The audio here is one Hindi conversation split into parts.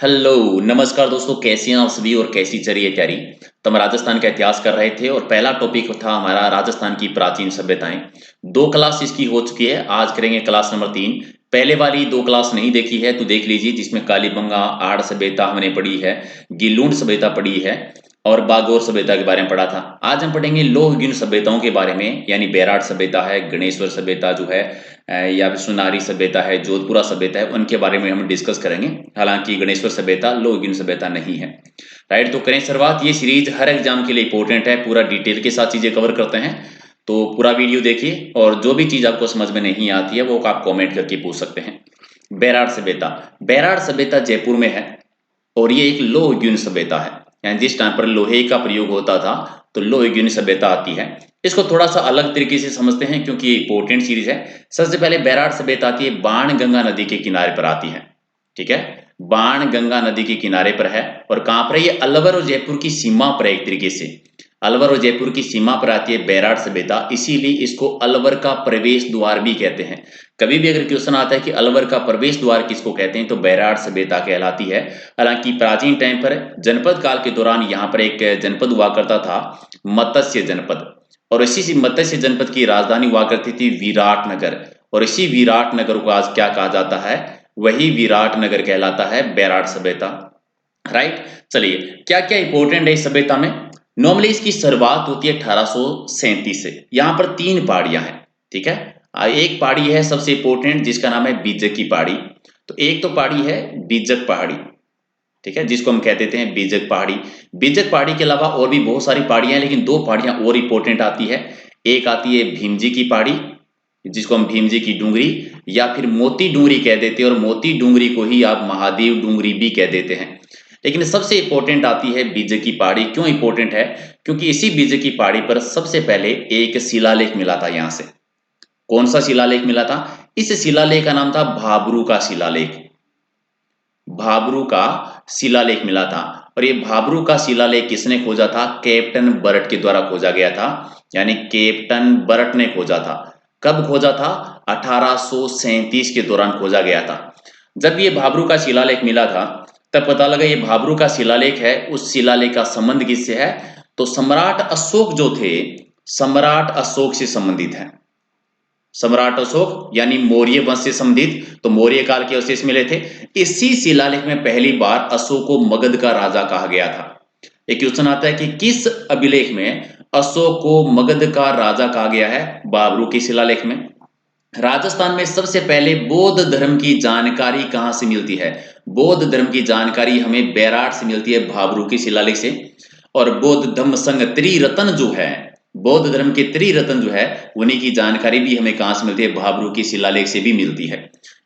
हेलो नमस्कार दोस्तों, कैसे हैं आप सभी और कैसी चल रही है तैयारी। तो हम राजस्थान का इतिहास कर रहे थे और पहला टॉपिक था हमारा राजस्थान की प्राचीन सभ्यताएं। दो क्लास इसकी हो चुकी है, आज करेंगे क्लास नंबर 3। पहले वाली दो क्लास नहीं देखी है तो देख लीजिए, जिसमें कालीबंगा आड़ सभ्यता हमने पढ़ी है, गिलूंड सभ्यता पढ़ी है और बागोर सभ्यता के बारे में पढ़ा था। आज हम पढ़ेंगे लोहगुण सभ्यताओं के बारे में, यानी बैराट सभ्यता है, गणेश्वर सभ्यता जो है या फिर सुनारी सभ्यता है, जोधपुरा सभ्यता है, उनके बारे में हम डिस्कस करेंगे। हालांकि गणेश्वर सभ्यता लोहगुण सभ्यता नहीं है। राइट, तो करें शुरुआत। ये सीरीज हर एग्जाम के लिए इंपॉर्टेंट है, पूरा डिटेल के साथ चीजें कवर करते हैं, तो पूरा वीडियो देखिए और जो भी चीज आपको समझ में नहीं आती है वो आप कॉमेंट करके पूछ सकते हैं। बैराट सभ्यता, बैराट सभ्यता जयपुर में है और ये एक लोहगुण सभ्यता है, यानी जिस टाइम पर लोहे का प्रयोग होता था तो लोहगुण सभ्यता आती है। इसको थोड़ा सा अलग तरीके से समझते हैं क्योंकि ये इंपॉर्टेंट सीरीज है। सबसे पहले बैराट सभ्यता आती है, बाण गंगा नदी के किनारे पर आती है। ठीक है, बाण गंगा नदी के किनारे पर है और कहां पर है ये? अलवर और जयपुर की सीमा पर, एक तरीके से अलवर और जयपुर की सीमा पर आती है बैराट सभ्यता, इसीलिए इसको अलवर का प्रवेश द्वार भी कहते हैं। कभी भी अगर क्वेश्चन आता है कि अलवर का प्रवेश द्वार किसको कहते हैं तो बैराट सभ्यता कहलाती है। हालांकि प्राचीन टाइम पर जनपद काल के दौरान यहाँ पर एक जनपद हुआ करता था, मत्स्य जनपद, और इसी मत्स्य जनपद की राजधानी हुआ करती थी विराटनगर, और इसी विराटनगर को आज क्या कहा जाता है? वही विराटनगर कहलाता है बैराट सभ्यता। राइट, चलिए क्या क्या इंपॉर्टेंट है इस सभ्यता में। नॉर्मली इसकी शुरुआत होती है 1837 से। यहाँ पर 3 पहाड़ियां हैं। ठीक है, एक पहाड़ी है सबसे इंपॉर्टेंट जिसका नाम है बीजक की पहाड़ी। तो एक तो पहाड़ी है बीजक पहाड़ी, ठीक है, जिसको हम कहते थे बीजक पहाड़ी। बीजक पहाड़ी के अलावा और भी बहुत सारी पहाड़ियां हैं, लेकिन 2 पहाड़ियां और इंपॉर्टेंट आती है। एक आती है भीमजी की पहाड़ी, जिसको हम भीमजी की डूंगरी या फिर मोती डूंगरी कह देते हैं, और मोती डूंगरी को ही आप महादेव डूंगरी भी कह देते हैं। लेकिन सबसे इंपॉर्टेंट आती है बीजक की पहाड़ी। क्यों इंपॉर्टेंट है? क्योंकि इसी बीजक की पहाड़ी पर सबसे पहले एक शिलालेख मिला था यहां से। कौन सा शिलालेख मिला था? इस शिलालेख का नाम था भाबरू का शिलालेख। भाबरू का शिलालेख मिला था, और ये भाबरू का शिलालेख किसने खोजा था? कैप्टन बर्ट के द्वारा खोजा गया था, यानी कैप्टन बर्ट ने खोजा था। कब खोजा था? 1837 के दौरान खोजा गया था। जब ये भाबरू का शिलालेख मिला था तब पता लगा ये भाबरू का शिलालेख है, उस शिलालेख का संबंध किससे है? तो सम्राट अशोक जो थे, सम्राट अशोक से संबंधित है। सम्राट अशोक यानी मौर्य वंश से संबंधित, तो मौर्य काल के अवशेष मिले थे। इसी शिलालेख में पहली बार अशोक को मगध का राजा कहा गया था। एक क्वेश्चन आता है कि किस अभिलेख में अशोक को मगध का राजा कहा गया है? भाबरू के शिलालेख में। राजस्थान में सबसे पहले बौद्ध धर्म की जानकारी कहां से मिलती है? बौद्ध धर्म की जानकारी हमें बैराट से मिलती है, भाबरू के शिलालेख से। और बौद्ध धम्म संघ त्रिरत्न जो है, बौद्ध धर्म के त्रिरत्न जो है, उन्हीं की जानकारी भी हमें कहां से मिलती है? भाबरू की शिलालेख से भी मिलती है।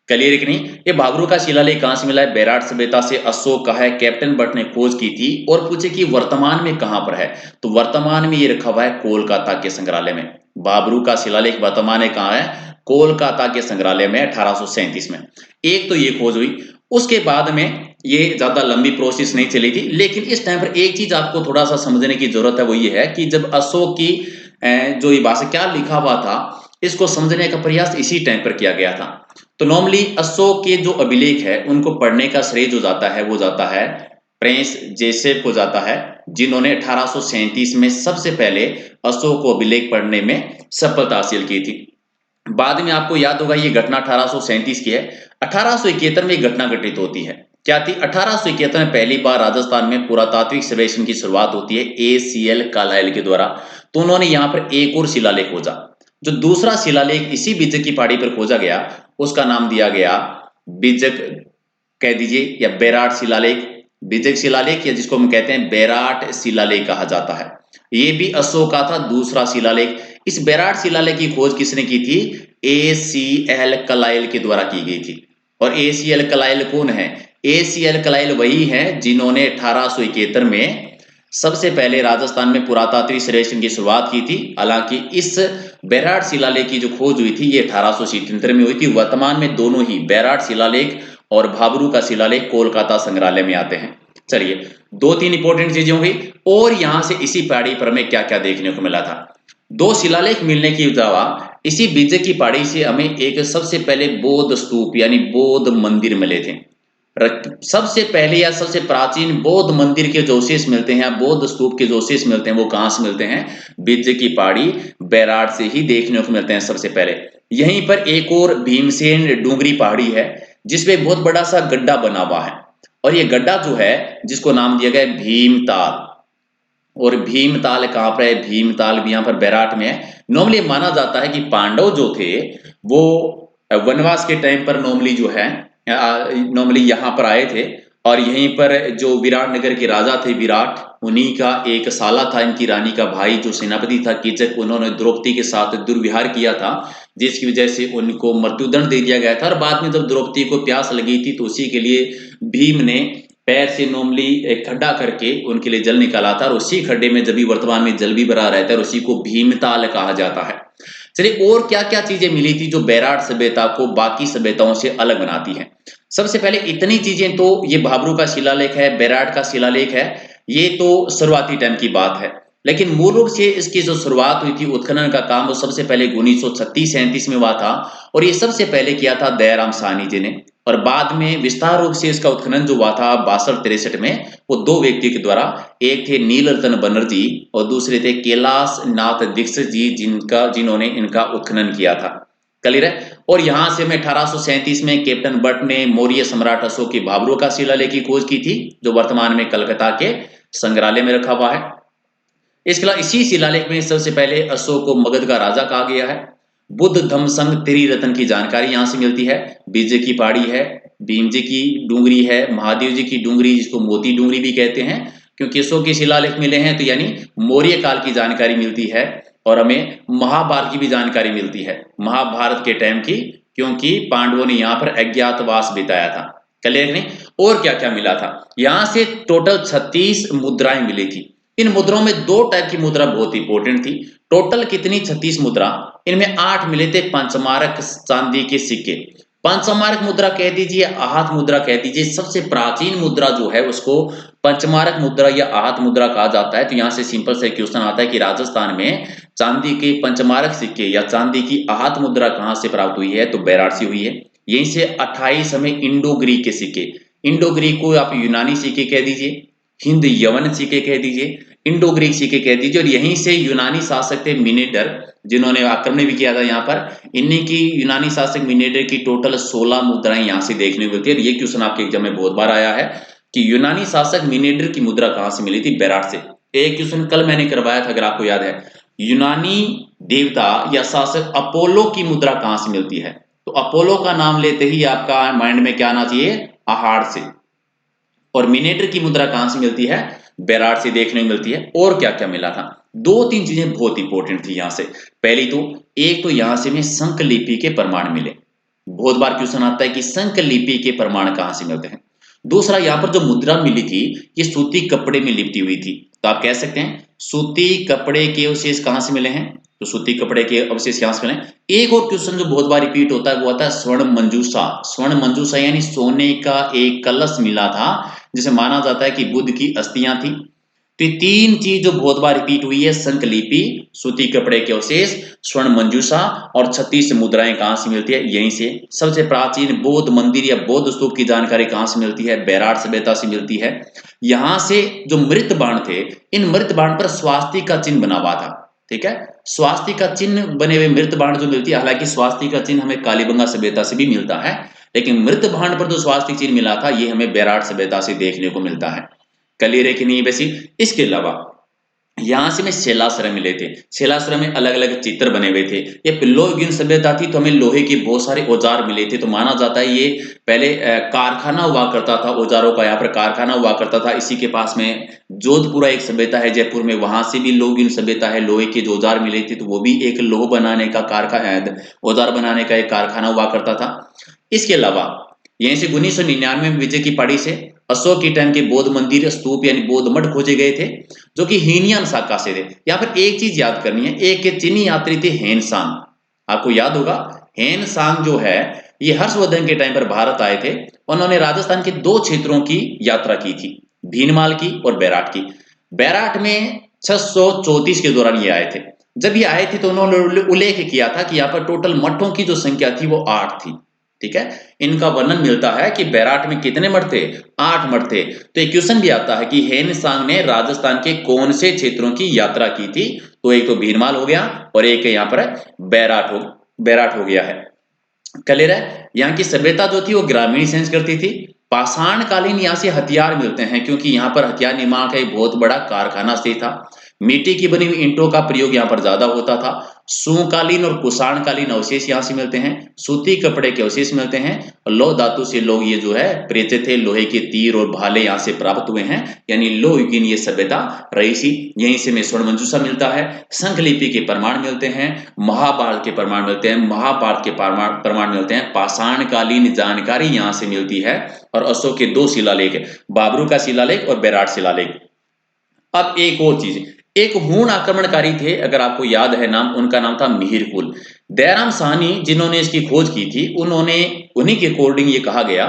क्लियर है कि नहीं? ये भाबरू का शिलालेख कहां से मिला है? बैराट सभ्यता से। अशोक का है, कैप्टन बट ने खोज की थी। और पूछे कि वर्तमान में कहां पर है, तो वर्तमान में ये रखा हुआ है कोलकाता के संग्रहालय में। भाबरू का शिलालेख वर्तमान में कहां है? कोलकाता के संग्रहालय में 1837 में। एक तो ये खोज हुई, उसके बाद में ये ज्यादा लंबी प्रोसेस नहीं चली थी। लेकिन इस टाइम पर एक चीज आपको थोड़ा सा समझने की जरूरत है, वो ये है कि जब अशोक की जो ये भाषा क्या लिखा हुआ था, इसको समझने का प्रयास इसी टाइम पर किया गया था। तो नॉर्मली अशोक के जो अभिलेख है उनको पढ़ने का श्रेय जो जाता है वो जाता है प्रिंस जेसेफ को जाता है, जिन्होंने 1837 में सबसे पहले अशोक को अभिलेख पढ़ने में सफलता हासिल की थी। बाद में आपको याद होगा ये घटना 1837 की है। 1871 में घटना घटित होती है। क्या थी? 1871 में पहली बार राजस्थान में पुरातात्विक सर्वेक्षण की शुरुआत होती है ACL कालाइल के द्वारा। तो उन्होंने यहाँ पर एक और शिलालेख खोजा। जो दूसरा शिलालेख इसी बीजक की पहाड़ी पर खोजा गया, उसका नाम दिया गया बीजक कह दीजिए या बैराट शिलालेख। बीजक शिलालेख या जिसको हम कहते हैं बैराट शिलालेख कहा जाता है। ये भी अशोक का था दूसरा शिलालेख। इस बैराट शिलालेख की खोज किसने की थी? ACL कलाइल के द्वारा की गई थी। और ACL कलाइल कौन है? ACL कलाइल वही है जिन्होंने 1871 में सबसे पहले राजस्थान में पुरातात्विक सर्वेक्षण की शुरुआत की थी। हालांकि इस बैराट शिलालेख की जो खोज हुई थी ये 1877 में हुई थी। वर्तमान में दोनों ही बैराट शिलालेख और भाबरू का शिलालेख कोलकाता संग्रहालय में आते हैं। चलिए, 2-3 इंपॉर्टेंट चीजें हुई। और यहां से इसी पहाड़ी पर हमें क्या क्या देखने को मिला था? 2 शिलालेख मिलने की अलावा इसी बीजक की पहाड़ी से हमें एक सबसे पहले बौद्ध स्तूप यानी बौद्ध मंदिर मिले थे। सबसे पहले या सबसे प्राचीन बौद्ध मंदिर के जो अवशेष मिलते हैं, बौद्ध स्तूप के जो अवशेष मिलते हैं, वो कहां से मिलते हैं? बिज्ज की पहाड़ी बैराट से ही देखने को मिलते हैं सबसे पहले। यहीं पर एक और भीमसेन डूंगरी पहाड़ी है जिसपे बहुत बड़ा सा गड्ढा बना हुआ है, और ये गड्ढा जो है जिसको नाम दिया गया है भीमताल। और भीमताल कहां पर है? भीमताल भी यहाँ पर बैराट में है। नॉर्मली माना जाता है कि पांडव जो थे वो वनवास के टाइम पर नॉर्मली जो है नॉर्मली यहाँ पर आए थे, और यहीं पर जो विराट नगर के राजा थे विराट, उन्हीं का एक साला था, इनकी रानी का भाई जो सेनापति था कीचक, उन्होंने द्रौपदी के साथ दुर्व्यवहार किया था, जिसकी वजह से उनको मृत्युदंड दे दिया गया था। और बाद में जब द्रौपदी को प्यास लगी थी तो उसी के लिए भीम ने पैर से नॉर्मली एक खड्डा करके उनके लिए जल निकाला था, और उसी खड्डे में जब भी वर्तमान में जल भी भरा रहता है और उसी को भीमताल कहा जाता है। चलिए, और क्या क्या चीजें मिली थी जो बैराट सभ्यता को बाकी सभ्यताओं से अलग बनाती है? सबसे पहले इतनी चीजें तो, ये भाबरू का शिलालेख है, बैराट का शिलालेख है, ये तो शुरुआती टाइम की बात है। लेकिन मूल रूप से इसकी जो शुरुआत हुई थी उत्खनन का काम, वो सबसे पहले 1936-37 में हुआ था, और ये सबसे पहले किया था दयाराम साहनी जी ने। और बाद में विस्तार रूप से इसका उत्खनन जो हुआ था 62-63 में, वो दो व्यक्ति के द्वारा, एक थे नीलरतन बनर्जी और दूसरे थे कैलाश नाथ दीक्षित जी, जिन्होंने इनका उत्खनन किया था। क्लियर है? और यहां से में 1837 में कैप्टन बट ने मौर्य सम्राट अशोक की भाबरू का शिलालेख की खोज की थी, जो वर्तमान में कलकत्ता के संग्रहालय में रखा हुआ है। इसके अलावा इसी शिलालेख में सबसे पहले अशोक को मगध का राजा कहा गया है। बुद्ध धम्म संघ त्रिरत्न की जानकारी यहां से मिलती है। बिज्ज की पहाड़ी है, भीम जी की डूंगरी है, महादेव जी की डूंगरी जिसको मोती डूंगरी भी कहते हैं, क्योंकि अशोक के शिलालेख मिले हैं, तो यानी मौर्य काल की जानकारी मिलती है। और हमें महाभारत की भी जानकारी मिलती है, महाभारत के टाइम की, क्योंकि पांडवों ने यहाँ पर अज्ञातवास बिताया था। क्लियर नहीं? और क्या क्या मिला था? यहां से टोटल 36 मुद्राएं मिली थी। इन मुद्राओं में दो टाइप की मुद्रा बहुत इंपॉर्टेंट थी। टोटल कितनी? 36 मुद्रा। इनमें 8 मिले थे पंचमारक चांदी के सिक्के। पंचमारक मुद्रा कह दीजिए, आहत मुद्रा कह दीजिए, सबसे प्राचीन मुद्रा जो है उसको पंचमारक मुद्रा या आहत मुद्रा कहा जाता है। तो यहां से सिंपल से क्वेश्चन आता है कि राजस्थान में चांदी के पंचमारक सिक्के या चांदी की आहत मुद्रा कहां से प्राप्त हुई है? तो बैराट से हुई है। यहीं से 28 हमें इंडो ग्रीक के सिक्के, इंडो ग्रीक को आप यूनानी सिक्के कह दीजिए, हिंद यवन सिक्के कह दीजिए, इंडो ग्रीक सिक्के कह दीजिए। और यहीं से यूनानी शासक थे मिनेडर, जिन्होंने आक्रमण भी किया था यहाँ पर, इन्हीं की यूनानी शासक मिनेडर की टोटल 16 मुद्राएं यहाँ से देखने को मिलती है। ये क्वेश्चन आपके एग्जाम में बहुत बार आया है कि यूनानी शासक मिनेडर की मुद्रा कहां से मिली थी? बैराट से। एक क्वेश्चन कल मैंने करवाया था, अगर आपको याद है, यूनानी देवता या शासक अपोलो की मुद्रा कहां से मिलती है? तो अपोलो का नाम लेते ही आपका माइंड में क्या आना चाहिए? आहार से। और मिनेटर की मुद्रा कहां से मिलती है? बैराट से देखने को मिलती है। और क्या क्या मिला था? दो तीन चीजें बहुत इंपॉर्टेंट थी यहां से। पहली तो, एक तो यहां से में संख लिपि के प्रमाण मिले। बहुत बार क्वेश्चन आता है कि संख लिपि के प्रमाण कहां से मिलते हैं। दूसरा, यहां पर जो मुद्रा मिली थी ये सूती कपड़े में लिपटी हुई थी, तो आप कह सकते हैं सूती कपड़े के अवशेष कहां से मिले हैं? तो सूती कपड़े के अवशेष यहां से मिले। एक और क्वेश्चन जो बहुत बार रिपीट होता है वो आता है स्वर्ण मंजूषा। स्वर्ण मंजूषा यानी सोने का एक कलश मिला था, जिसे माना जाता है कि बुद्ध की अस्थियां थी। तो ये तीन चीज जो बहुत बार रिपीट हुई है, संख लिपि, सूती कपड़े के अवशेष, स्वर्ण मंजूषा और 36 मुद्राएं कहां से मिलती है? यहीं से। सबसे प्राचीन बौद्ध मंदिर या बौद्ध स्तूप की जानकारी कहां से मिलती है? बैराट सभ्यता से मिलती है। यहां से जो मृत बाण थे, इन मृत बाण पर स्वास्तिक का चिन्ह बना हुआ था। ठीक है, स्वास्तिक का चिन्ह बने हुए मृत बाण जो मिलती है, हालांकि स्वास्तिक का चिन्ह हमें कालीबंगा सभ्यता से भी मिलता है, लेकिन मृत बाण पर जो स्वास्तिक चिन्ह मिला था ये हमें बैराट सभ्यता से देखने को मिलता है। क्लियर है कि नहीं बेसिक? इसके अलावा यहां से में शैलाश्रम मिले थे। शैलाश्रम में अलग अलग चित्र बने हुए थे। ये लोहयुगीन सभ्यता थी, तो हमें लोहे के बहुत सारे औजार मिले थे। तो माना जाता है ये पहले कारखाना हुआ करता था, औजारों का यहाँ पर कारखाना हुआ करता था। इसी के पास में जोधपुरा एक सभ्यता है जयपुर में, वहां से भी लोहयुगीन सभ्यता है। लोहे के जो औजार मिले थे तो वो भी एक लोह बनाने का कारखाना, औजार बनाने का एक कारखाना हुआ करता था। इसके अलावा यहीं से 1999 में विजय की पहाड़ी से अशोक के टाइम के बौद्ध मंदिर, स्तूप यानी बौद्ध मठ खोजे गए थे, जो कि हीनियन शाखा से थे। यहाँ पर एक चीज याद करनी है, एक चीनी यात्री थे हेनसांग, आपको याद होगा। हेनसांग जो है ये हर्षवर्धन के टाइम पर भारत आए थे। उन्होंने राजस्थान के दो क्षेत्रों की यात्रा की थी, भीनमाल की और बैराट की। बैराट में 634 के दौरान ये आए थे। जब ये आए थे तो उन्होंने उल्लेख किया था कि यहाँ पर टोटल मठों की जो संख्या थी वो 8 थी। ठीक है। इनका वर्णन मिलता है कि बैराट में कितने मठ थे, 8 मठ थे। तो एक क्वेश्चन भी आता है कि हेन सांग ने राजस्थान के कौन से क्षेत्रों की यात्रा की थी। तो एक तो भीरमाल हो गया और एक यहाँ पर बैराट हो गया है। क्लियर है। यहाँ की सभ्यता जो थी वो ग्रामीण सेंस करती थी। पाषाण कालीन यहाँ से हथियार मिलते हैं क्योंकि यहाँ पर हथियार निर्माण का एक बहुत बड़ा कारखाना स्थित था। मिट्टी की बनी हुई ईंटों का प्रयोग यहाँ पर ज्यादा होता था। सुकालीन और कुषाण कालीन अवशेष यहाँ से मिलते हैं। सूती कपड़े के अवशेष मिलते हैं। और लौह धातु से लोग ये जो है प्रेरित थे। लोहे के तीर और भाले यहाँ से प्राप्त हुए हैं, यानी लोह युगीन ये सभ्यता रही थी। यहीं से में स्वर्ण मंजूषा मिलता है। संख लिपि के प्रमाण मिलते हैं। महाभारत के प्रमाण मिलते हैं। महाभारत के प्रमाण मिलते हैं। पाषाण कालीन जानकारी यहाँ से मिलती है। और अशोक के 2 शिलालेख, बाबरू का शिलालेख और बैराट शिलालेख। अब एक और चीज, एक हूण आक्रमणकारी थे, अगर आपको याद है नाम, उनका नाम था मिहिरकुल। दयाराम साहनी जिन्होंने इसकी खोज की थी, उन्हीं के अकॉर्डिंग ये कहा गया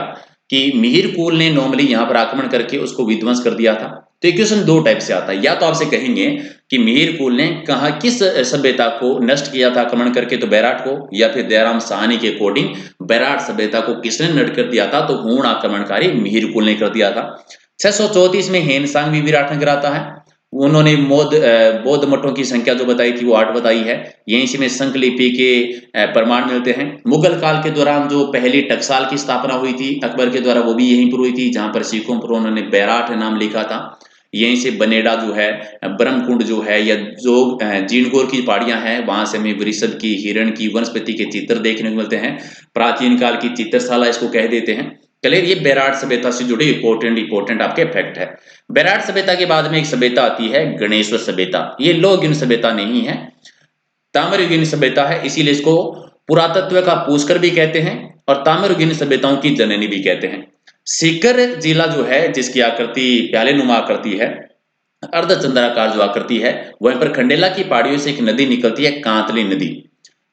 कि मिहिरकुल ने नॉर्मली यहाँ पर आक्रमण करके उसको विध्वंस कर दिया था। तो ये क्वेश्चन 2 टाइप से आता है। या तो आपसे कहेंगे कि मिहिरकुल ने कहा किस सभ्यता को नष्ट किया था आक्रमण करके, तो बैराट को। या फिर दयाराम साहनी के अकॉर्डिंग बैराट सभ्यता को किसने नष्ट कर दिया था, तो हूण आक्रमणकारी मिहिरकुल ने कर दिया था। 634 में हेनसांग भी विराटनगर आता है। उन्होंने बौद्ध मठों की संख्या जो बताई थी वो 8 बताई है। यहीं से में संख लिपि के प्रमाण मिलते हैं। मुगल काल के दौरान जो पहली टकसाल की स्थापना हुई थी अकबर के द्वारा, वो भी यहीं पर हुई थी, जहां पर सिखों पर उन्होंने बैराट नाम लिखा था। यहीं से बनेड़ा जो है, ब्रह्मकुंड जो है, या जो जीणगोर की पहाड़ियां हैं, वहां से हमें वृषभ की, हिरण की, वनस्पति के चित्र देखने को मिलते हैं। प्राचीन काल की चित्रशाला इसको कह देते हैं। क्लियर। ये बैराट सभ्यता से जुड़ी इंपोर्टेंट आपके फैक्ट है। बैराट सभ्यता के बाद में एक सभ्यता आती है गणेश्वर सभ्यता। ये लौहयुगीन सभ्यता नहीं है, ताम्रयुगीन सभ्यता है, इसीलिए इसको पुरातत्व का पुष्कर भी कहते हैं और ताम्रयुगीन सभ्यताओं की जननी भी कहते हैं। सीकर जिला जो है, जिसकी आकृति प्याले नुमा आकृति है, अर्धचंद्राकार जो आकृति है, वहीं पर खंडेला की पहाड़ियों से एक नदी निकलती है, कांतली नदी।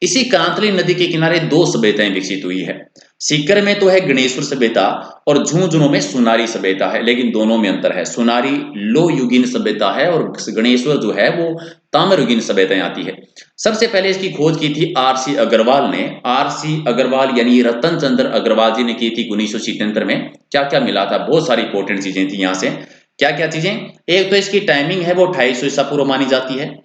इसी कांतली नदी के किनारे 2 सभ्यताएं विकसित हुई है। सीकर में तो है गणेश्वर सभ्यता और झुंझुनू में सुनारी सभ्यता है, लेकिन दोनों में अंतर है। सुनारी लोहयुगीन सभ्यता है और गणेश्वर जो है वो ताम्रयुगीन सभ्यताएं आती है। सबसे पहले इसकी खोज की थी आरसी अग्रवाल ने। आरसी अग्रवाल यानी रतन चंद्र अग्रवाल जी ने की थी 1977 में। क्या क्या मिला था, बहुत सारी इंपोर्टेंट चीजें थी यहाँ से। क्या क्या चीजें, एक तो इसकी टाइमिंग है वो 250 ईसा पूर्व मानी जाती है।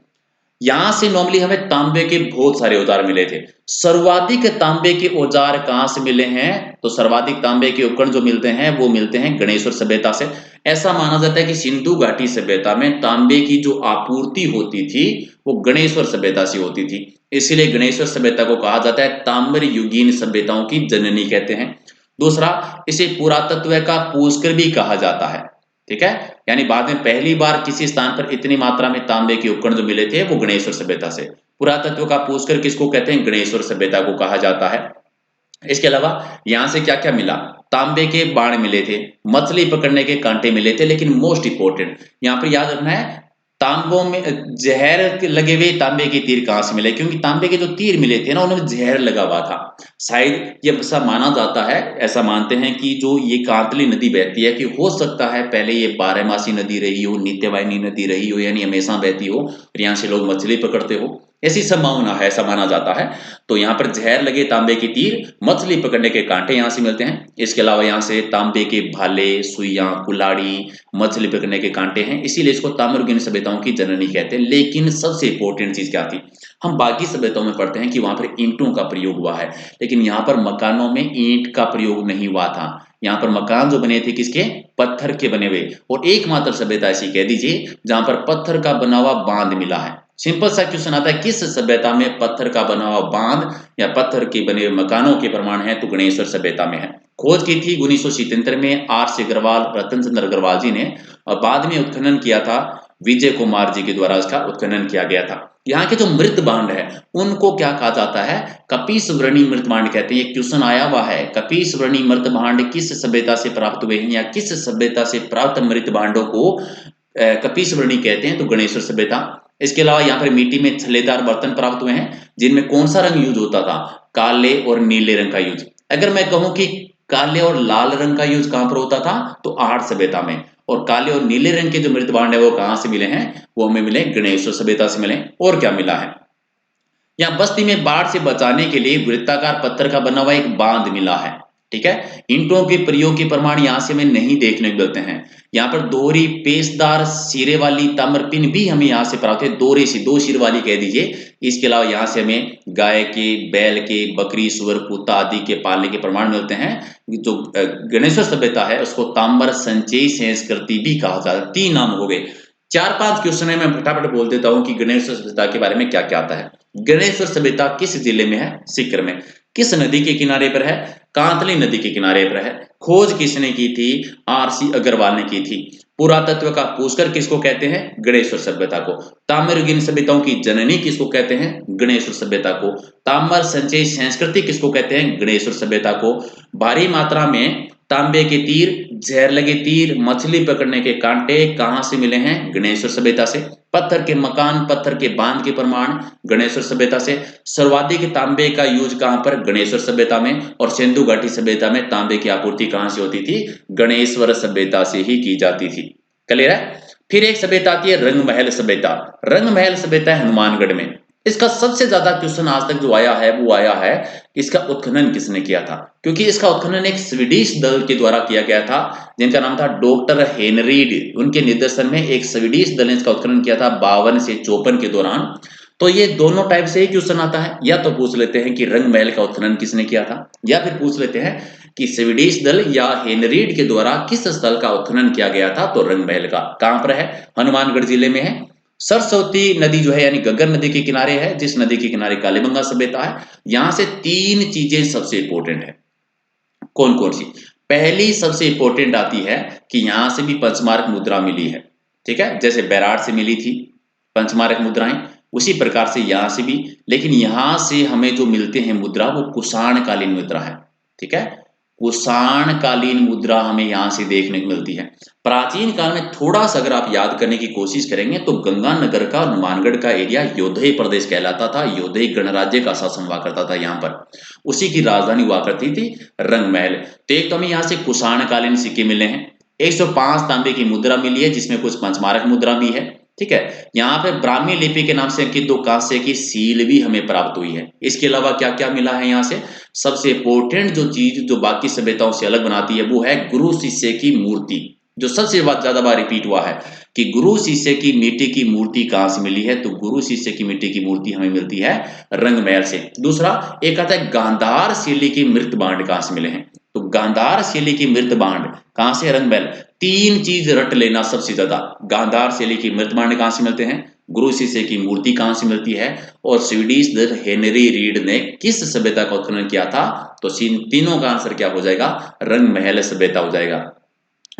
यहां से नॉर्मली हमें तांबे के बहुत सारे औजार मिले थे। सर्वाधिक तांबे के औजार कहां से मिले हैं, तो सर्वाधिक तांबे के उपकरण जो मिलते हैं वो मिलते हैं गणेश्वर सभ्यता से। ऐसा माना जाता है कि सिंधु घाटी सभ्यता में तांबे की जो आपूर्ति होती थी वो गणेश्वर सभ्यता से होती थी। इसीलिए गणेश्वर सभ्यता को कहा जाता है ताम्र युगीन सभ्यताओं की जननी कहते हैं। दूसरा, इसे पुरातत्व का पुष्कर भी कहा जाता है। ठीक है, यानी बाद में पहली बार किसी स्थान पर इतनी मात्रा में तांबे के उपकरण जो मिले थे वो गणेश्वर सभ्यता से। पुरातत्व का पुष्कर किसको कहते हैं, गणेश्वर सभ्यता को कहा जाता है। इसके अलावा यहां से क्या क्या मिला, तांबे के बाण मिले थे, मछली पकड़ने के कांटे मिले थे, लेकिन मोस्ट इंपोर्टेंट यहां पर याद रखना है, तांबों में जहर लगे हुए तांबे के तीर कहां से मिले, क्योंकि तांबे के जो तीर मिले थे ना उनमें जहर लगा हुआ था। शायद ये ऐसा माना जाता है, ऐसा मानते हैं कि जो ये कांतली नदी बहती है, कि हो सकता है पहले ये 12मासी नदी रही हो, नित्यवाहिनी नदी रही हो, यानी हमेशा बहती हो और यहाँ से लोग मछली पकड़ते हो, ऐसी संभावना है, ऐसा माना जाता है। तो यहाँ पर जहर लगे तांबे के तीर, मछली पकड़ने के कांटे यहाँ से मिलते हैं। इसके अलावा यहाँ से तांबे के भाले, सुइयां, कुल्हाड़ी, मछली पकड़ने के कांटे हैं, इसीलिए इसको ताम्रयुगीन सभ्यताओं की जननी कहते हैं। लेकिन सबसे इंपॉर्टेंट चीज क्या थी, हम बाकी सभ्यताओं में पढ़ते हैं कि वहां पर ईंटों का प्रयोग हुआ है, लेकिन यहाँ पर मकानों में ईंट का प्रयोग नहीं हुआ था। यहाँ पर मकान जो बने थे किसके, पत्थर के बने हुए। और एकमात्र सभ्यता ऐसी कह दीजिए जहां पर पत्थर का बना हुआ बांध मिला है। सिंपल सा क्वेश्चन आता है, किस सभ्यता में पत्थर का बना हुआ बांध या पत्थर के बने हुए मकानों के प्रमाण है, तो गणेश्वर सभ्यता में है। खोज की थी 1977 में आर.सी. अग्रवाल, रतन चंद्र अग्रवाल जी ने, और बाद में उत्खनन किया था विजय कुमार जी के द्वारा, इसका उत्खनन किया गया था। यहाँ के जो मृत भांड है उनको क्या कहा जाता है, कपीसवर्णी मृत भांड कहते हैं। ये क्वेश्चन आया हुआ है, कपीसवर्णी मृत भांड किस सभ्यता से प्राप्त हुए हैं, या किस सभ्यता से प्राप्त मृत भांडों को कपीसवर्णी कहते हैं, तो गणेश्वर सभ्यता। इसके अलावा यहाँ पर मिट्टी में छल्लेदार बर्तन प्राप्त हुए हैं, जिनमें कौन सा रंग यूज होता था, काले और नीले रंग का यूज। अगर मैं कहूं कि काले और लाल रंग का यूज कहां पर होता था, तो आर्ट सभ्यता में। और काले और नीले रंग के जो मृत भांड है वो कहां से मिले हैं, वो हमें मिले गणेश्वर सभ्यता से मिले। और क्या मिला है, यहाँ बस्ती में बाढ़ से बचाने के लिए वृत्ताकार पत्थर का बना हुआ एक बांध मिला है। ठीक है, ईंटों के प्रयोग के प्रमाण यहाँ से हमें नहीं देखने को मिलते हैं। यहाँ पर दोहरी पेचदार सिरे वाली ताम्रपिन भी हमें यहाँ से प्राप्त है, दोहरे से दो सिर वाली कह दीजिए। इसके अलावा यहाँ से हमें गाय के, बैल के, बकरी, सुअर, कुत्ता आदि के पालने के प्रमाण मिलते हैं। जो गणेश्वर सभ्यता है उसको ताम्र संचयी संस्कृति भी कहा जाता है। 3 नाम हो गए। 4-5 क्वेश्चन है, मैं फटाफट बोल देता हूँ कि गणेश्वर सभ्यता के बारे में क्या क्या आता है। गणेश्वर सभ्यता किस जिले में है? सीकर में। किस नदी के किनारे पर है? कांतली नदी के किनारे पर है। खोज किसने की थी? आरसी अग्रवाल ने की थी। पुरातत्व का पुष्कर किसको कहते हैं? गणेश्वर सभ्यता को। ताम्रयुगीन सभ्यताओं की जननी किसको कहते हैं? गणेश्वर सभ्यता को। ताम्र संचयी संस्कृति किसको कहते हैं? गणेश्वर सभ्यता को। भारी मात्रा में तांबे के तीर, जहर लगे तीर, मछली पकड़ने के कांटे कहां से मिले हैं? गणेश्वर सभ्यता से। पत्थर के मकान, पत्थर के बांध के प्रमाण गणेश्वर सभ्यता से। सर्वाधिक तांबे का यूज कहां पर? गणेश्वर सभ्यता में। और सिंधु घाटी सभ्यता में तांबे की आपूर्ति कहां से होती थी? गणेश्वर सभ्यता से ही की जाती थी। क्लियर है? फिर एक सभ्यता आती है रंगमहल सभ्यता। रंगमहल सभ्यता है हनुमानगढ़ में। इसका सबसे ज्यादा क्वेश्चन आज तक जो आया है वो आया है इसका उत्खनन किसने किया था, क्योंकि इसका उत्खनन एक स्वीडिश दल के द्वारा किया गया था जिनका नाम था डॉक्टर हेनरीड। उनके निर्देशन में एक स्वीडिश दल ने इसका उत्खनन किया था 52 से 54 के दौरान। तो ये दोनों टाइप से ही क्वेश्चन आता है, या तो पूछ लेते हैं कि रंगमहल का उत्खनन किसने किया था, या फिर पूछ लेते हैं कि स्वीडिश दल या हेनरीड के द्वारा किस स्थल का उत्खनन किया गया था। तो रंगमहल का कहां पर है? हनुमानगढ़ जिले में है। सरस्वती नदी जो है यानी गग्गर नदी के किनारे है, जिस नदी के किनारे कालीबंगा सभ्यता है। यहां से 3 चीजें सबसे इंपॉर्टेंट है। कौन कौन सी? पहली सबसे इंपॉर्टेंट आती है कि यहां से भी पंचमार्क मुद्रा मिली है। ठीक है, जैसे बैराड से मिली थी पंचमार्क मुद्राएं, उसी प्रकार से यहां से भी। लेकिन यहां से हमें जो मिलते हैं मुद्रा वो कुषाण कालीन मुद्रा है। ठीक है, कुषाण कालीन मुद्रा हमें यहां से देखने को मिलती है। प्राचीन काल में थोड़ा सा अगर आप याद करने की कोशिश करेंगे तो गंगानगर का, हनुमानगढ़ का एरिया योधेय प्रदेश कहलाता था। योधेय गणराज्य का शासन हुआ करता था यहाँ पर, उसी की राजधानी हुआ करती थी रंगमहल। तो एक तो हमें यहाँ से कुषाण कालीन सिक्के मिले हैं, 105 तांबे की मुद्रा मिली है जिसमें कुछ पंचमारक मुद्रा भी है। ठीक है, यहाँ पे ब्राह्मी लिपि के नाम से अंकित 2 कांस्य की सील भी हमें प्राप्त हुई है। इसके अलावा क्या क्या मिला है यहाँ से? सबसे इंपॉर्टेंट जो चीज जो बाकी सभ्यताओं से अलग बनाती है वो है गुरु शिष्य की मूर्ति, जो सबसे ज्यादा बार रिपीट हुआ है कि गुरु शिष्य की मिट्टी की मूर्ति कहां से मिली है? तो गुरु शिष्य की मिट्टी की मूर्ति हमें मिलती है रंगमहल से। दूसरा एक आता है गांधार शैली की मृत बांड कहां से मिले हैं? तो गांधार शैली की मृत बांड कहां से? रंगमहल। 3 चीज रट लेना सबसे ज्यादा, गांधार शैली की मृत बांड कहां से मिलते हैं, गुरु शिष्य की मूर्ति कहां से मिलती है, और स्वीडिश दल हेनरी रीड ने किस सभ्यता का उत्खनन किया था? तो तीनों का आंसर क्या हो जाएगा? रंगमहल सभ्यता हो जाएगा।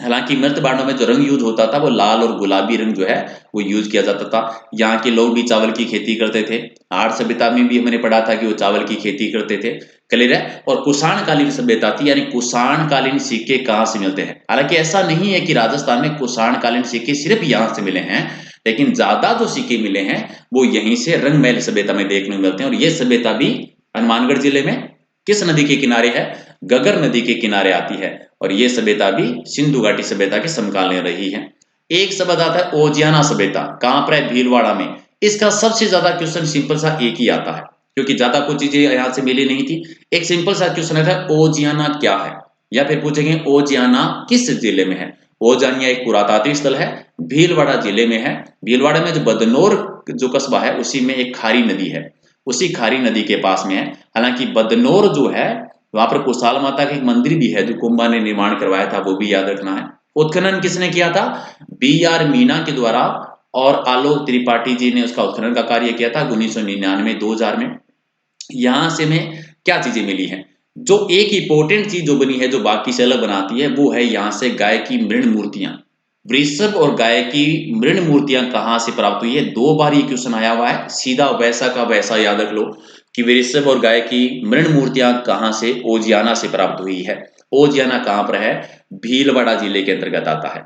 हालांकि मृत बांडों में जो रंग यूज होता था वो लाल और गुलाबी रंग जो है वो यूज किया जाता था। यहाँ के लोग भी चावल की खेती करते थे। आर्य सभ्यता में भी हमने पढ़ा था कि वो चावल की खेती करते थे। क्लियर है? और कुषाण कालीन सभ्यता थी, यानी कुषाण कालीन सिक्के कहाँ से मिलते हैं? हालांकि ऐसा नहीं है कि राजस्थान में कुषाण कालीन सिक्के सिर्फ यहाँ से मिले हैं, लेकिन ज्यादा जो सिक्के मिले हैं वो यहीं से रंगमहल सभ्यता में देखने को मिलते हैं। और ये सभ्यता भी हनुमानगढ़ जिले में किस नदी के किनारे है? गगर नदी के किनारे आती है। और ये सभ्यता भी सिंधु घाटी सभ्यता के समकालीन रही है। एक शब्द आता है ओजियाना सभ्यता, कहां पर है? भीलवाड़ा में। इसका सबसे ज्यादा क्वेश्चन सिंपल सा एक ही आता है, क्योंकि ज्यादा कुछ चीजें यहां से मिली नहीं थी। एक सिंपल सा क्वेश्चन आता है ओजियाना क्या है, या फिर पूछेंगे ओजियाना किस जिले में है। ओजानिया एक पुरातात्विक स्थल है, भीलवाड़ा जिले में है। भीलवाड़ा में जो बदनौर जो कस्बा है उसी में एक खारी नदी है, उसी खारी नदी के पास में है। हालांकि बदनौर जो है वहां पर कुशाल माता का एक मंदिर भी है जो कुंभा ने निर्माण करवाया था, वो भी याद रखना है। उत्खनन किसने किया था? BR मीना के द्वारा, और आलोक त्रिपाठी जी ने उसका उत्खनन का कार्य किया था 1999-2000 में। यहां से में क्या चीजें मिली हैं? जो एक इंपॉर्टेंट चीज जो बनी है जो बाकी से अलग बनाती है वो है यहाँ से गाय की मृण मूर्तियां। वृषभ और गाय की मृण मूर्तियां कहां से प्राप्त हुई है? 2 बार ये क्वेश्चन आया हुआ है, सीधा वैसा का वैसा याद रख लो कि वृषभ और गाय की मृण मूर्तियां कहां से? ओजियाना से प्राप्त हुई है। ओजियाना कहां पर है? भीलवाड़ा जिले के अंतर्गत आता है।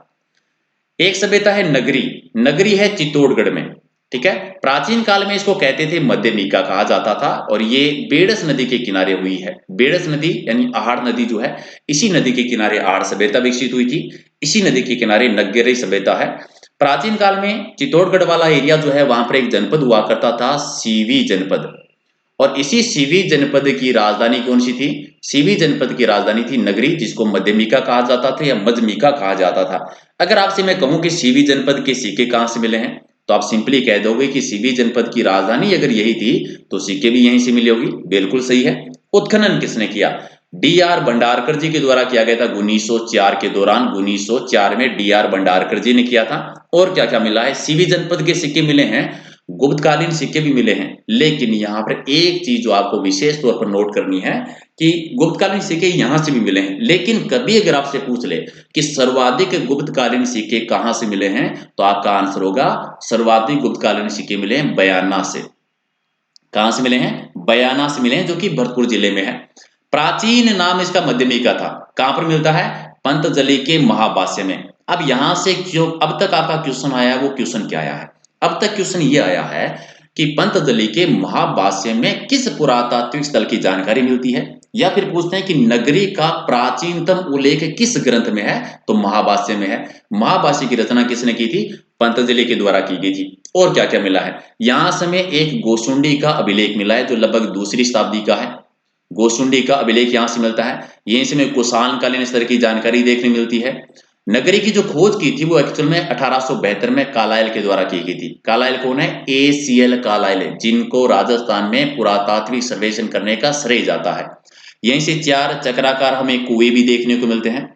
एक सभ्यता है नगरी, नगरी है चित्तौड़गढ़ में। ठीक है, प्राचीन काल में इसको कहते थे मध्यमिका कहा जाता था, और ये बेड़स नदी के किनारे हुई है। बेड़स नदी यानी आहड़ नदी जो है, इसी नदी के किनारे आहड़ सभ्यता विकसित हुई थी। इसी नदी के किनारे नगरी सभ्यता है। प्राचीन काल में चित्तौड़गढ़ वाला एरिया जो है वहां पर एक जनपद हुआ करता था, सीवी जनपद। और इसी सीवी जनपद की राजधानी कौन सी थी? सीवी जनपद की राजधानी थी नगरी, जिसको मध्यमिका कहा जाता था या मध्यमिका कहा जाता था। अगर आपसे मैं कहूं कि सीवी जनपद के सिक्के कहां से मिले हैं, तो आप सिंपली कह दोगे कि सीवी जनपद की राजधानी अगर यही थी तो सिक्के भी यहीं से मिले होगी। बिल्कुल सही है। उत्खनन किसने किया? डी.आर. भंडारकर जी के द्वारा किया गया था 1904 के दौरान। 1904 में डी.आर. भंडारकर जी ने किया था। और क्या क्या मिला है? सीवी जनपद के सिक्के मिले हैं, गुप्तकालीन सिक्के भी मिले हैं। लेकिन यहाँ पर एक चीज जो आपको विशेष तौर पर नोट करनी है कि गुप्तकालीन सिक्के यहां से भी मिले हैं, लेकिन कभी अगर आपसे पूछ ले कि सर्वाधिक गुप्तकालीन सिक्के कहां से मिले हैं, तो आपका आंसर होगा सर्वाधिक गुप्तकालीन सिक्के मिले हैं बयाना से। कहां से मिले हैं? बयाना से मिले हैं, जो कि भरतपुर जिले में है। प्राचीन नाम इसका मध्यमिका था। कहां पर मिलता है? पंतजलि के महाभाष्य में। अब यहां से क्यों अब तक आपका क्वेश्चन आया है, वो क्वेश्चन क्या आया है? अब तक क्वेश्चन ये आया है कि पंतजलि के महाभाष्य में किस पुरातात्विक स्थल की जानकारी मिलती है, या फिर पूछते हैं कि नगरी का प्राचीनतम उल्लेख किस ग्रंथ में है, तो महाभाष्य में है। महाभाष्य की रचना किसने की थी? पंतजलि के द्वारा की गई थी। और क्या क्या मिला है? यहां से हमें एक गोसुंडी का अभिलेख मिला है, जो लगभग दूसरी शताब्दी का है। गोसुंडी का अभिलेख यहां से मिलता है। यहीं से हमें कुषाण कालीन स्तर की जानकारी देखने मिलती है। नगरी की जो खोज की थी वो एक्चुअल में 1872 में कालाइल के द्वारा की गई थी। कालाइल कौन है? ACL कालाइल, जिनको राजस्थान में पुरातात्विक सर्वेक्षण करने का श्रेय जाता है। यहीं से 4 चक्राकार हमें कुएं भी देखने को मिलते हैं।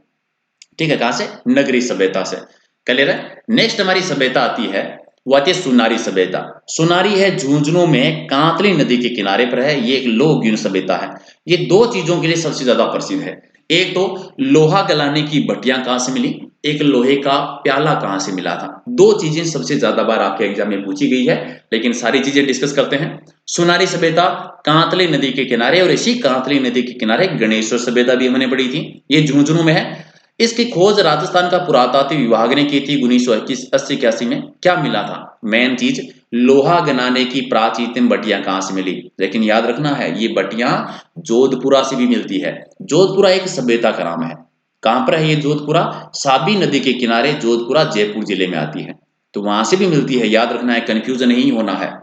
ठीक है, कहां से? नगरी सभ्यता से। क्लियर है। नेक्स्ट हमारी सभ्यता आती है, वो आती है सुनारी सभ्यता। सुनारी है झुंझुनू में कांतली नदी के किनारे पर है। ये एक लौह युग सभ्यता है। ये दो चीजों के लिए सबसे ज्यादा प्रसिद्ध है। एक तो लोहा गलाने की भट्टियां कहां से मिली, एक लोहे का प्याला कहां से मिला था। दो चीजें सबसे ज्यादा बार आपके एग्जाम में पूछी गई है, लेकिन सारी चीजें डिस्कस करते हैं। सुनारी सभ्यता कांतली नदी के किनारे, और इसी कांतली नदी के किनारे गणेश्वर सभ्यता भी हमने पढ़ी थी। ये झुंझुनू में है। इसकी खोज राजस्थान का पुरातात्विक विभाग ने की थी 1980-81 में। क्या मिला था? मेन चीज, लोहा गनाने की प्राचीनतम भट्टियां कहां से मिली। लेकिन याद रखना है, ये भट्टियां जोधपुरा से भी मिलती है। जोधपुरा एक सभ्यता का नाम है। कहां पर है ये जोधपुरा? साबी नदी के किनारे जोधपुरा जयपुर जिले में आती है, तो वहां से भी मिलती है। याद रखना है, कंफ्यूजन नहीं होना है।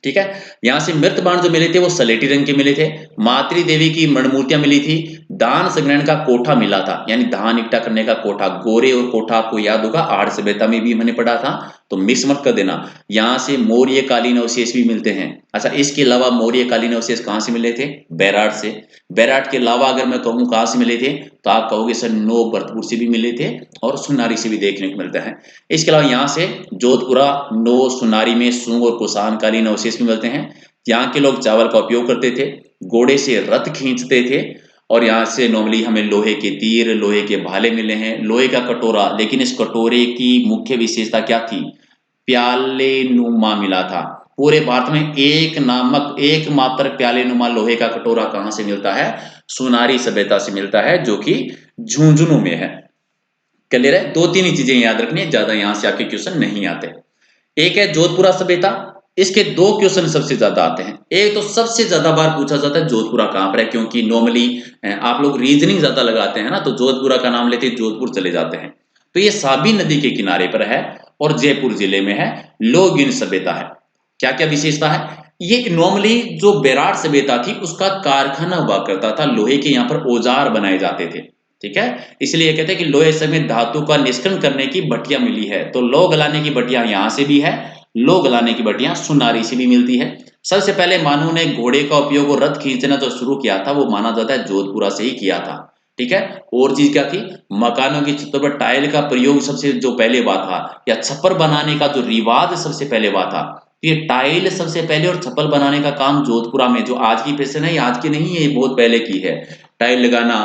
ठीक है। यहां से मृत बाण जो मिले थे वो सलेटी रंग के मिले थे। मातृ देवी की मणमूर्तियां मिली थी। दान संग्रहण का कोठा मिला था, यानी धान इकट्ठा करने का कोठा। गोरे और कोठा आपको याद होगा, आर्य सभ्यता में भी हमने पढ़ा था, तो मिस मत कर देना। यहां से मौर्य कालीन अवशेष भी मिलते हैं। अच्छा, इसके अलावा मौर्य कालीन अवशेष कहां से मिले थे? बैराट से। बैराट के अलावा अगर मैं कहूं कहां से मिले थे, तो आप कहोगे सर नो, भरतपुर से भी मिले थे और सुनारी से भी देखने को मिलता है। इसके अलावा यहाँ से जोधपुरा, नो, सुनारी में सूंग और कुषाण कालीन अवशेष भी मिलते हैं। यहाँ के लोग चावल का उपयोग करते थे, घोड़े से रथ खींचते थे। और यहाँ से नॉर्मली हमें लोहे के तीर, लोहे के भाले मिले हैं, लोहे का कटोरा। लेकिन इस कटोरे की मुख्य विशेषता क्या थी? प्याले नुमा मिला था। पूरे भारत में एकमात्र प्याले नुमा लोहे का कटोरा कहां से मिलता है? सुनारी सभ्यता से मिलता है, जो कि झुंझुनू में है। क्लियर है। दो तीन ही चीजें याद रखनी है, ज्यादा यहां से आपके क्वेश्चन नहीं आते। एक है जोधपुरा सभ्यता, इसके दो क्वेश्चन सबसे ज्यादा आते हैं। एक तो सबसे ज्यादा बार पूछा जाता है जोधपुरा कहां पर है, क्योंकि नॉर्मली आप लोग रीजनिंग ज्यादा लगाते हैं ना, तो जोधपुरा का नाम लेते जोधपुर चले जाते हैं। तो ये साबी नदी के किनारे पर है और जयपुर जिले में है। लौह सभ्यता है। क्या क्या विशेषता है? ये नॉर्मली जो बेराट सभ्यता थी उसका कारखाना हुआ करता था, लोहे के यहाँ पर औजार बनाए जाते थे। ठीक है, इसलिए कहते हैं कि लोहे समेत धातु का निष्करण करने की भट्टियां मिली है। तो लौह गलाने की भट्टियां यहां से भी है, लौह गलाने की भट्टियां सुनारी से भी मिलती है। सबसे पहले मानव ने घोड़े का उपयोग और रथ खींचना जो शुरू किया था, वो माना जाता है जोधपुरा से ही किया था। ठीक है। और चीज क्या थी? मकानों की छतों पर टाइल का प्रयोग सबसे जो पहले हुआ था, या छप्पर बनाने का जो रिवाज सबसे पहले हुआ था। ये टाइल सबसे पहले और छप्पर बनाने का काम जोधपुरा में, जो आज की फैशन है, आज की नहीं है, ये बहुत पहले की है। टाइल लगाना,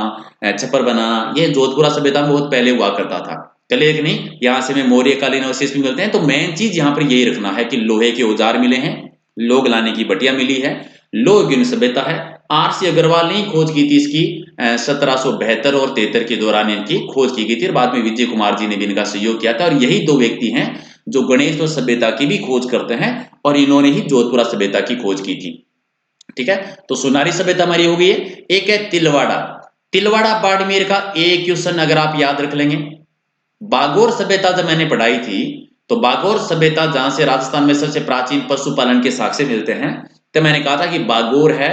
छप्पर बनाना, ये जोधपुरा सभ्यता में बहुत पहले हुआ करता था। चलिए कि नहीं, यहाँ से में मौर्य कालीन अवशेष भी मिलते हैं। तो मेन चीज यहाँ पर यही रखना है कि लोहे के औजार मिले हैं, लोग लाने की भट्टियां मिली है, लौह सभ्यता है। आर.सी. अग्रवाल ने खोज की थी इसकी 1772 और 73 के दौरान इनकी खोज की गई थी। बाद में विजय कुमार जी ने भी इनका सहयोग किया था। और यही दो व्यक्ति हैं जो गणेश सभ्यता की भी खोज करते हैं, और इन्होंने ही जोधपुरा सभ्यता की खोज की थी। ठीक है। तो सुनारी सभ्यता हमारी हो गई है। एक है तिलवाड़ा। तिलवाड़ा बाड़मेर का एक क्वेश्चन अगर आप याद रख लेंगे। बागोर सभ्यता जब मैंने पढ़ाई थी, तो बागोर सभ्यता जहां से राजस्थान में सबसे प्राचीन पशुपालन के साक्ष्य मिलते हैं, तो मैंने कहा था कि बागोर है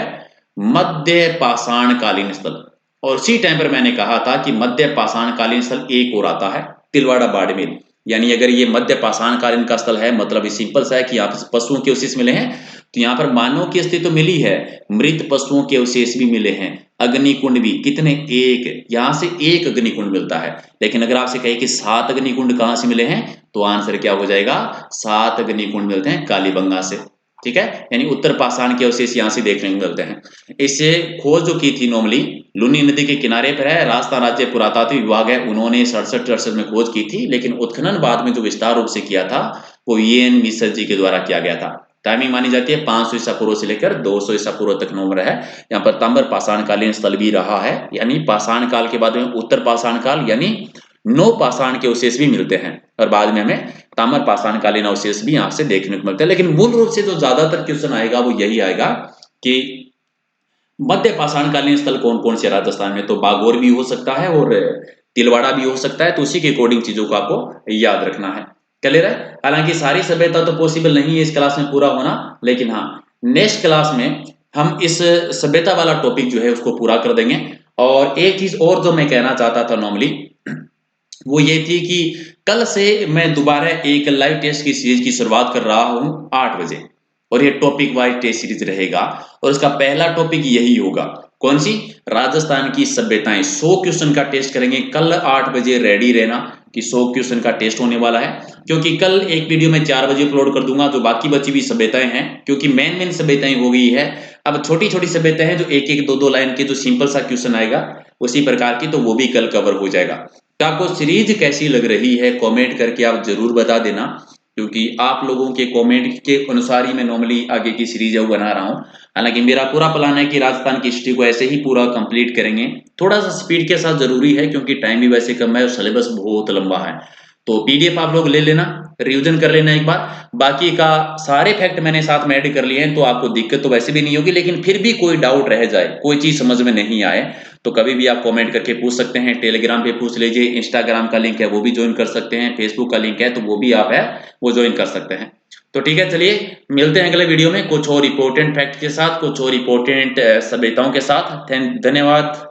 मध्य पाषाण कालीन स्थल, और उसी टाइम पर मैंने कहा था कि मध्य पाषाण कालीन स्थल एक और आता है तिलवाड़ा बाड़मेर। यानी अगर ये मध्य पाषाण कालीन का स्थल है, मतलब ये सिंपल सा है कि यहाँ पे पशुओं के अवशेष मिले हैं, तो यहाँ पर मानव की अस्थिति तो मिली है, मृत पशुओं के अवशेष भी मिले हैं, अग्निकुंड भी, कितने, एक, यहाँ से एक अग्निकुंड मिलता है। लेकिन अगर आपसे कहे कि 7 अग्निकुंड कहाँ से मिले हैं, तो आंसर क्या हो जाएगा, 7 अग्निकुंड मिलते हैं कालीबंगा से। ठीक है, यानी उत्तर पाषाण के अवशेष यहाँ से देखने को मिलते हैं। इससे खोज जो की थी नॉर्मली लूनी नदी के किनारे पर है, राजस्थान राज्य पुरातात्विक विभाग है, उन्होंने 67-68 में खोज की थी, लेकिन उत्खनन बाद में जो विस्तार रूप से किया था वो EN मिश्र जी के द्वारा किया गया था। टाइमिंग मानी जाती है 500 ईसा पूर्व से लेकर 200 ईसा पूर्व तक नंबर है। यहाँ पर ताम्र पाषाण कालीन स्थल भी रहा है, यानी पाषाण काल के बाद में उत्तर पाषाण काल यानी नौ पाषाण के अवशेष भी मिलते हैं, और बाद में हमें ताम्र पाषाण कालीन अवशेष भी यहाँ से देखने को मिलते हैं। लेकिन मूल रूप से जो ज्यादातर क्वेश्चन आएगा वो यही आएगा कि मध्य पाषाण कालीन स्थल कौन कौन से राजस्थान में, तो बागोर भी हो सकता है और तिलवाड़ा भी हो सकता है, तो उसी के अकॉर्डिंग चीजों को आपको याद रखना है। क्लियर है? हालांकि सारी सभ्यता तो पॉसिबल नहीं है इस क्लास में पूरा होना, लेकिन हाँ नेक्स्ट क्लास में हम इस सभ्यता वाला टॉपिक जो है उसको पूरा कर देंगे। और एक चीज और जो मैं कहना चाहता था नॉर्मली, वो ये थी कि कल से मैं दोबारा एक लाइव टेस्ट की सीरीज की शुरुआत कर रहा हूं 8 बजे, और ये टॉपिक वाइज टेस्ट सीरीज रहेगा, और इसका पहला टॉपिक यही होगा, कौन सी, राजस्थान की सभ्यताएं। 100 क्वेश्चन का टेस्ट करेंगे कल 8 बजे, रेडी रहना कि 100 क्वेश्चन का टेस्ट होने वाला है। क्योंकि कल एक वीडियो मैं 4 बजे अपलोड कर दूंगा, जो बाकी बची हुई सभ्यताएं हैं, क्योंकि मेन सभ्यताएं हो गई है, अब छोटी छोटी सभ्यताएं हैं जो एक एक दो दो लाइन के जो सिंपल सा क्वेश्चन आएगा उसी प्रकार की, तो वो भी कल कवर हो जाएगा। तो आपको सीरीज कैसी लग रही है कमेंट करके आप जरूर बता देना, क्योंकि आप लोगों के कमेंट के अनुसार ही मैं नॉर्मली आगे की सीरीज है वो बना रहा हूं। हालांकि मेरा पूरा प्लान है कि राजस्थान की हिस्ट्री को ऐसे ही पूरा कंप्लीट करेंगे, थोड़ा सा स्पीड के साथ जरूरी है क्योंकि टाइम भी वैसे कम है और सिलेबस बहुत लंबा है। तो PDF आप लोग ले लेना, रिवीजन कर लेना एक बार, बाकी का सारे फैक्ट मैंने साथ में ऐड कर लिए हैं, तो आपको दिक्कत तो वैसे भी नहीं होगी। लेकिन फिर भी कोई डाउट रह जाए, कोई चीज समझ में नहीं आए, तो कभी भी आप कमेंट करके पूछ सकते हैं। टेलीग्राम पे पूछ लीजिए, इंस्टाग्राम का लिंक है वो भी ज्वाइन कर सकते हैं, फेसबुक का लिंक है तो वो भी आप है वो ज्वाइन कर सकते हैं। तो ठीक है, चलिए मिलते हैं अगले वीडियो में कुछ और इंपॉर्टेंट फैक्ट के साथ, कुछ और इंपॉर्टेंट सभ्यताओं के साथ। धन्यवाद।